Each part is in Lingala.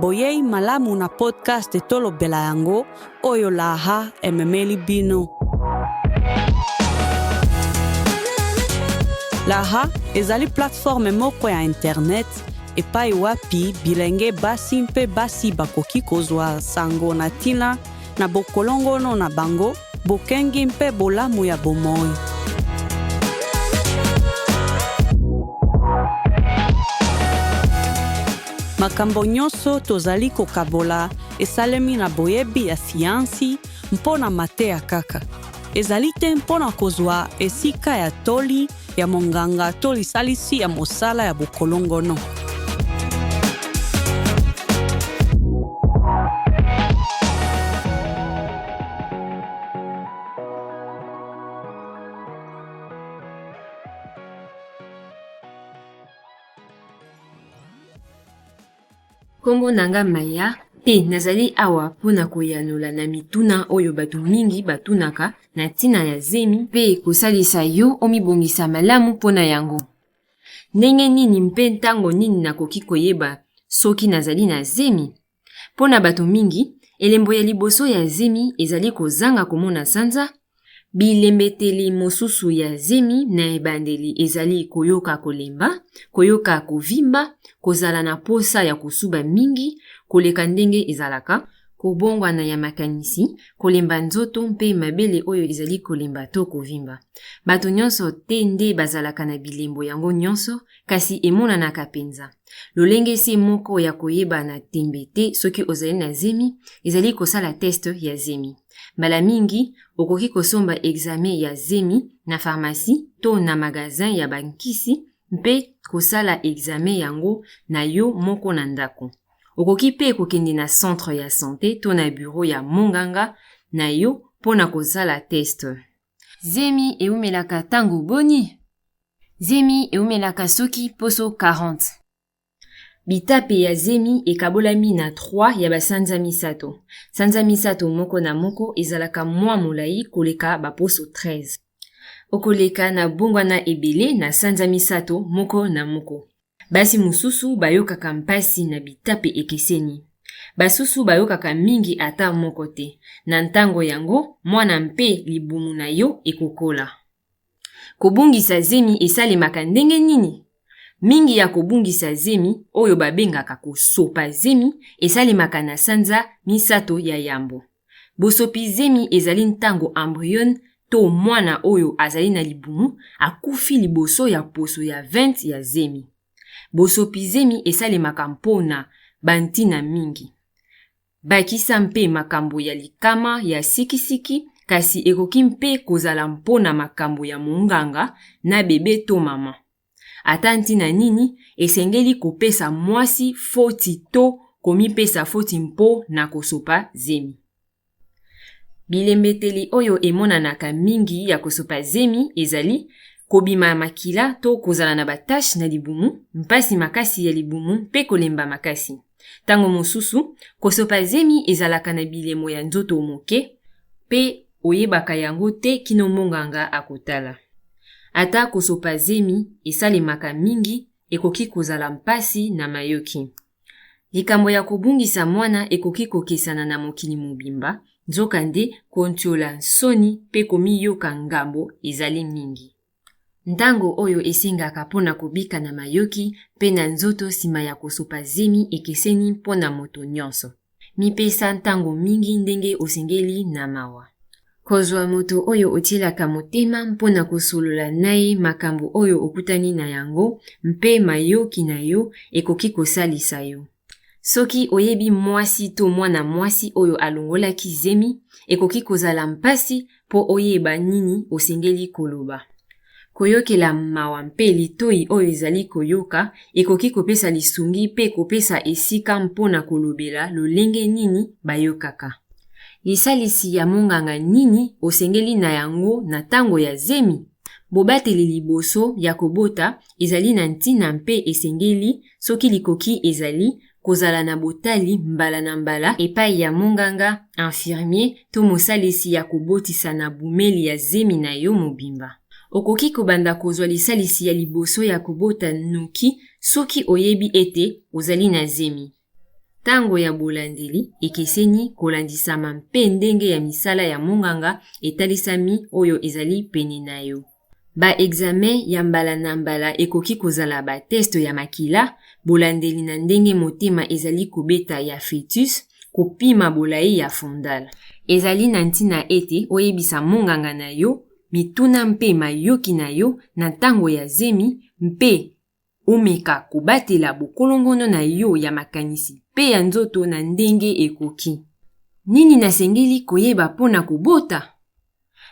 boyei malamu na podcast tolobela yango oyo laha ememeli bino. Laha ezali platforme moko ya internet epai wapi bilenge basi mpe basi bakoki kozwa sango na tina na bokolongono na bango bokengi mpe bolamu ya bomoi. Makambo nyonso tozali kokabola esalemi na boyebi ya siansi mpona mateya kaka. Ezali te mpona kozwa esika ya toli ya monganga to lisalisi ya mosala ya bokolongono. Kombo nanga Maya, pe nazali awa pona koyanola na mituna oyo batu mingi batunaka na tina ya zemi pe kosalisa yo omibongisa malamu pona yango. Ndenge nini mpe ntango nini nakoki koyeba soki nazali na zemi? Pona batu mingi, elembo ya liboso ya zemi ezali kozanga komona sanza, bilembeteli mosusu ya zemi na ebandeli ezali koyoka kolemba, koyoka kovimba, kozala na posa ya kosuba mingi, koleka ndenge ezalaka, kobongwa na ya makanisi, kolemba nzoto mpe mabele oyo ezali kolemba to kovimba. Bato nyonso te nde bazalaka na bilembo yango nyonso, kasi emonanaka penza. Lolenge se moko ya koyeba na tembe te soki ozali na zemi, ezali kosala test ya zemi. Mbala mingi, okoki kosomba examen ya zemi na pharmacie to na magazin ya bankisi mpe kosala examen yango na yo moko na ndako. Okoki pe kokende na centre ya santé to na bureau ya monganga na yo pona kosala test. Zemi eumelaka tango boni? Zemi eumelaka soki poso 40. Bitape ya zemi ekabolami na 3 ya basanza misato. Sanza misato moko na moko ezalaka mwa molai koleka baposo 13. Okoleka na bongwana ebele na sanza misato moko na moko. Basi mususu bayokaka mpasi na bitape ekeseni. Basusu bayokaka mingi ata moko te. Na ntango yango, mwana mpe libumu na yo ekokola. Kobungisa zemi esalemaka ndenge nini? Mingi ya kobungisa zemi, oyo babengaka kosopa zemi, esalemaka na sanza misato ya yambo. Bosopi zemi ezali ntango embryon to mwana oyo azali na libumu akufi liboso ya poso ya 20 ya zemi. Bosopi zemi esalemaka mpona bantina mingi. Bakisa mpe makambo ya likama ya sikisiki, kasi ekoki mpe kozala mpona makambo ya monganga na bebe to mama. Ata ntina nini esengeli kopesa mwasi foti to komipesa foti mpo na kosopa zemi. Bilembeteli oyo emonanaka mingi ya kosopa zemi ezali kobima makila to kozala na batache na libumu, mpasi makasi ya libumu mpe kolemba makasi. Tango mosusu, kosopa zemi ezalaka na bilemo ya nzoto moke pe oyebaka yango te kino monganga akotala. Ata kosopa zemi esalemaka mingi ekoki kozala mpasi na mayoki. Likambo ya kobungisa mwana ekoki kokesana na mokili mobimba, nzokande kontiola soni pe komiyoka ngambo ezali mingi. Ntango oyo esengaka pona kobika na mayoki pe na nzoto sima ya kosopa zemi ekeseni pona moto nyonso. Mipesa ntango mingi ndenge osengeli na mawa. Kozwa moto oyo otielaka motema mpona kosolola naye makambo oyo okutani na yango mpe mayoki na yo ekoki kosalisa yo. Soki oyebi mwasi to mwana mwasi oyo alongolaki zemi, ekoki kozala mpasi po oyeba nini osengeli koloba. Koyokela mawa mpe litoi oyo ezali koyoka, ekoki kopesa lisungi pe kopesa esika mpona kolobela lolenge nini bayokaka. Lisalisi ya monganga nini osengeli na yango na tango ya zemi? Bobateli liboso ya kobota ezali na ntina mpe esengeli soki likoki ezali kozala na botali mbala na mbala epai ya monganga, infirmier to mosalisi ya kobotisa na bumeli ya zemi na yo mobimba. Okoki kobanda kozwa lisalisi ya liboso ya kobota noki soki oyebi ete ozali na zemi. Tango ya bolandeli ekeseni kolandisama mpe ndenge ya misala ya monganga etalisami oyo ezali pene na yo. Ba examen ya mbala na mbala ekoki kozala ba test ya makila, bolandeli na ndenge motema ezali kobeta ya fetus, kopima bolayi ya fondala. Ezali na ntina ete oyebisa monganga na yo, mituna mpe mayoki na yo na tango ya zemi mpe omeka kobatela bokolongono na yo ya makanisi pe ya nzoto na ndenge ekoki. Nini nasengeli koyeba pona kobota?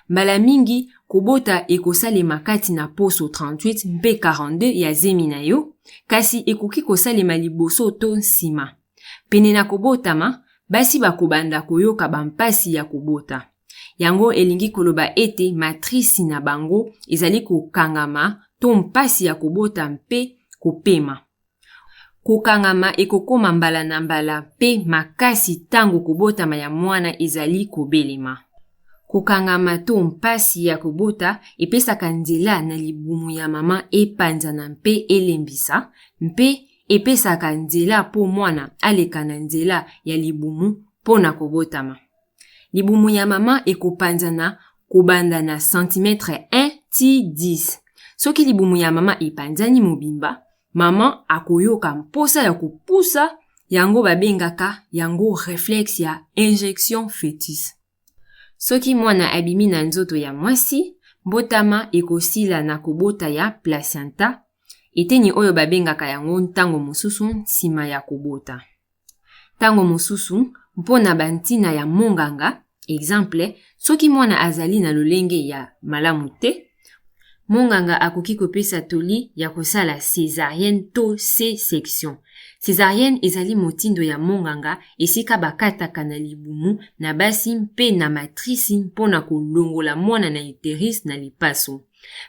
Mbala mingi, kobota ekosalema kati na poso 38 mpe 42 ya zemi na yo, kasi ekoki kosalema liboso to nsima. Pene na kobotama, basi bakobanda koyoka bampasi ya kobota. Yango elingi koloba ete matrisi na bango ezali kokangama to mpasi ya kobota mpe kopema. Kokangama ekokoma mbala na mbala pe makasi tango kobotama ya mwana ezali kobelema. Kokangama to mpasi ya kobota epesaka nzela na libumu ya mama epanzana mpe elembisa, mpe epesaka nzela po mwana aleka na nzela ya libumu pona kobotama. Libumu ya mama ekopanzana kobanda na centimetre 1 ti 10. Soki libumu ya mama epanzani mobimba, mama akoyoka mposa ya kopusa, yango babengaka yango réflexe ya injection fœtus. Soki mwana abimi na nzoto ya mwasi, mbotama ekosila na kobota ya placenta, eteni oyo babengaka yango ntango mosusu nsima ya kobota. Tango mosusu, mpona bantina ya monganga, exemple, soki mwana azali na lolenge ya malamu te, monganga akoki kopesa toli ya kosala césarienne to C-section. Césarienne ezali motindo ya monganga esika bakataka na libumu na basi mpe na matrisi mpona kolongola mwana na uterus na lipaso.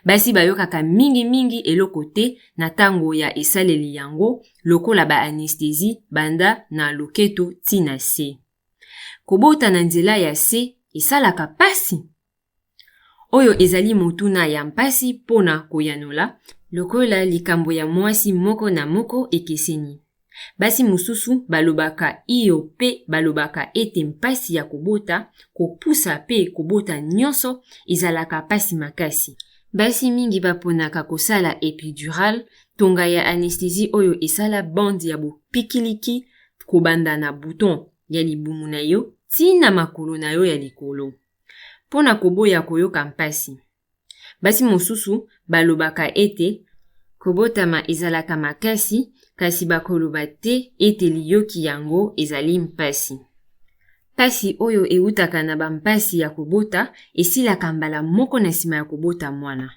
Basi bayokaka mingi eloko te na tango ya esaleli yango lokola ba anesthésie banda na loketo tina se. Kobota na nzela ya se esalaka pasi. Oyo ezali motuna ya mpasi pona koyanola, lokola likambo ya mwasi moko na moko ekeseni. Basi mususu balobaka iyo pe balobaka ete mpasi ya kobota, kopusa pe kobota nyonso ezalaka pasi makasi. Basi mingi baponaka kosala epidural, tonga ya anesthésie oyo esala bande ya bopikiliki kobanda na bouton ya libumu na yo, tina makolo na yo ya likolo. Pona koboya koyoka mpasi. Basi mosusu balobaka ete kobotama ezalaka makasi, kasi bakoloba te ete liyoki yango ezali mpasi. Pasi oyo eutaka na bampasi ya kobota esilaka mbala moko na nsima ya kobota mwana.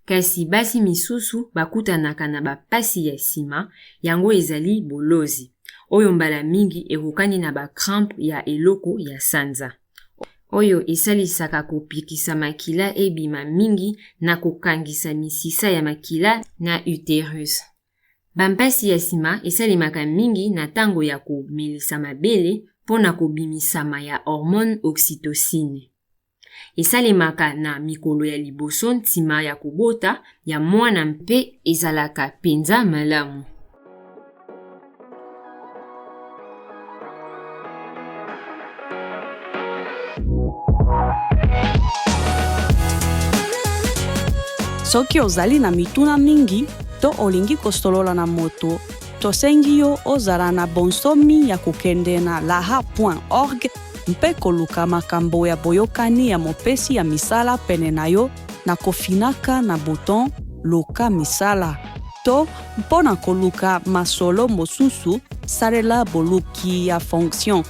Kasi basi misusu bakutanaka na bapasi ya nsima, yango ezali bolozi. Oyo mbala mingi ekokani na bakrampe ya eloko ya sanza. Oyo esalisaka kopikisa makila ebima mingi na kokangisa misisa ya makila na uterus. Bampasi ya nsima esalimaka mingi na tango ya komelisa mabele pona kobimisama ya hormone oxytocine. Esalimaka na mikolo ya liboso ntima ya kobota ya mwana mpe ezalaka penza malamu. Soki ozali na mituna mingi, to olingi kosolola na moto, tosengi yo ozala na bonsomi ya kokende na laha.org mpe koluka makambo ya boyokani ya mopesi ya misala pene na yo na kofinaka na bouton luka misala. To mpona koluka masolo mosusu salela boluki ya fonction